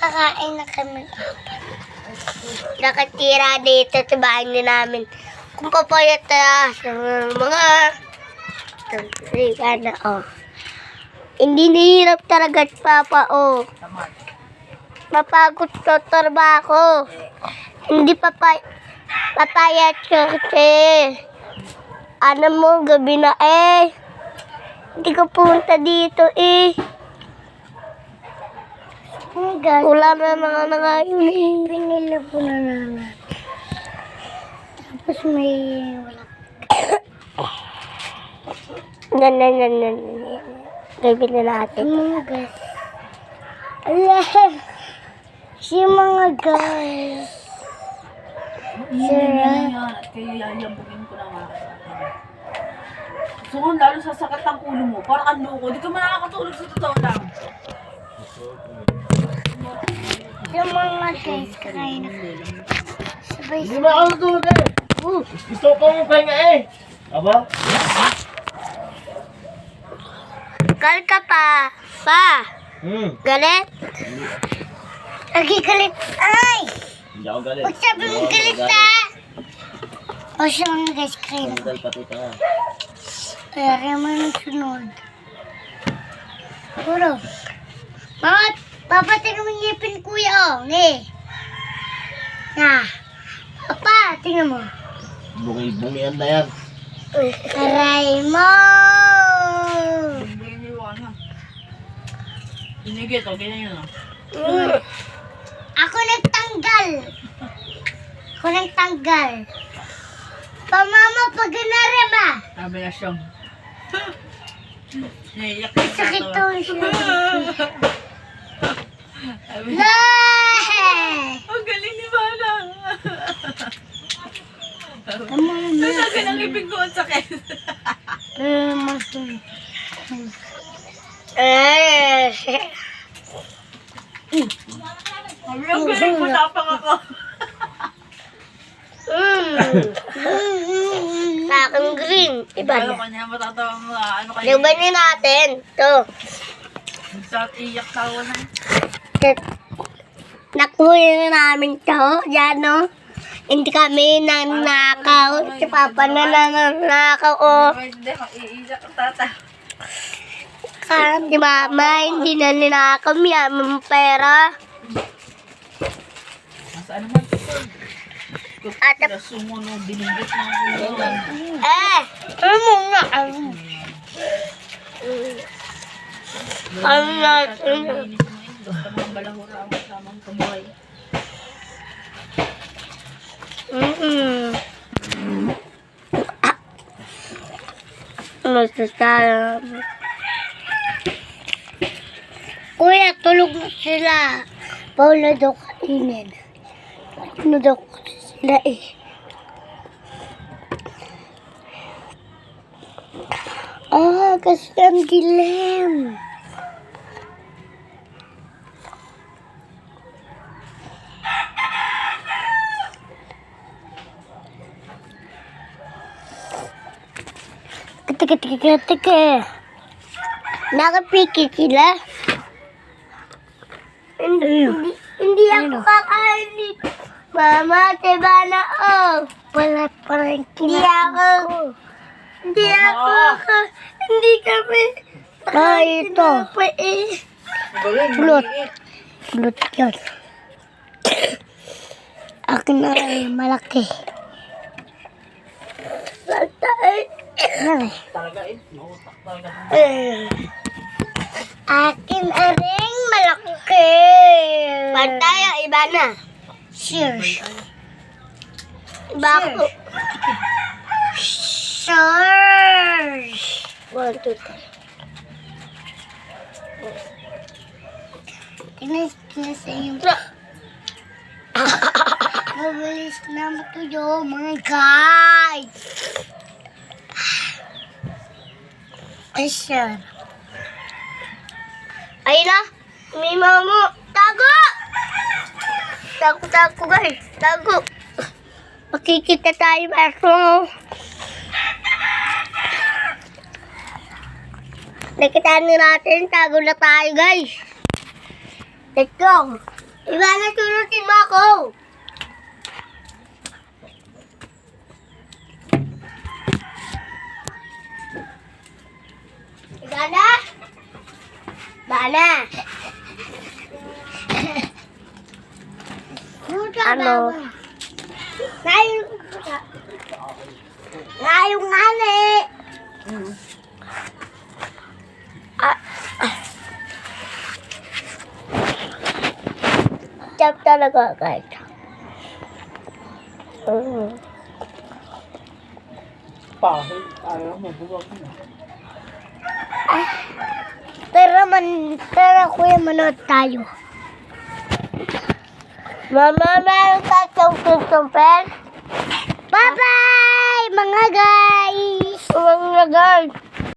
Kakain na kami. Nakatira dito sa bahay ni namin. Kung papayat na sa mga... Ano, oh. Hindi nahirap talaga si Papa, oh. Mapagod sa trabaho. Hindi papayat siya kasi. Ano mo, gabi na eh. Hindi ka punta dito eh. Wala na nga yun eh. Pinilabo na namin. Tapos may wala. Ganyan. Gabi na natin. Mga guys. Allah. Si mga guys. Kaya yayambugin ko na nga. So, lalo sasakit ang ulo mo. Parang ang loko. Di ka man nakakatulog sa totoo lang. Yung mga guys, kakain na. Sabay. Hindi mo ako natulog eh. Gusto ko mong pahinga eh. Aba? Gal ka pa. Pa. Galit? Lagi galit. Ay! Hindi ako galit. Huwag sabi mong galit ha. O siya mga guys, kakain na. Dahil pati ka. Kaya rin mo yung sunod. Puro. Mga, papatin mo yung ngipin kuya, oh. Nge. Na. Papa, tingnan mo. Bungi-bungian na yan. Aray mo. Hindi iniwan na. Inigit, okay na yun ah. Ako nagtanggal. Pamama, pag narema. Sabi na siyang. Naiyak na Sakit to siya. Sabi na. Nay! Ang galing ni Manang. Tama na. Nasabi ng ibig ko ang sakit. Sabi ang galing mo, tapang ako. Sakang green. Iba Ano na. ka niya matatawa mo ano kayo? Labanin natin. Ito. Iyak tawa na. Nakuha na namin ito. Yan, no? Hindi kami nanakaw. Si Papa na nanakaw, oh. Hindi, maiiyak ang tata. Si Mama, hindi na ninakaw. Yaman mo pera. Nasaan naman ito? Ate, Sumunod, binigit na ako. ano muna? Ano natin? Basta mga balahura ang kasamang kabuhay. Masasalam. Kuya, tulog na sila. Paula daw kainin. Ano daw sila eh. Kasi ang dilim. Teka. Nakapiki sila. Hindi ako kakain dito. Mama, diba na oh. Wala pa rin kinakain. Hindi kami. Ito. Pulot yun. Akin na rin malaki. Talaga mautak talaga. Akin aring malaki. Pantaya, iba na. Cheers. Iba ako. Cheers. 1, 2, 3. Tingnan sa iyo. Mabilis na matuyo, mga guys. Ayan. Ayun na. May mamo. Tago! Tago guys. Tago. Makikita tayo maso. Nakitaan natin. Tago na tayo guys. Let's go. Ivana, sunutin mo ako. Ivana? Ivana? Ano? Ngayong ngani. Chap talaga guys. Pahol. Ayaw mo. Buwag mo. Tara kuya, manood tayo. Mama, meron tayong Christopher. Bye-bye, mga guys! Mga guys!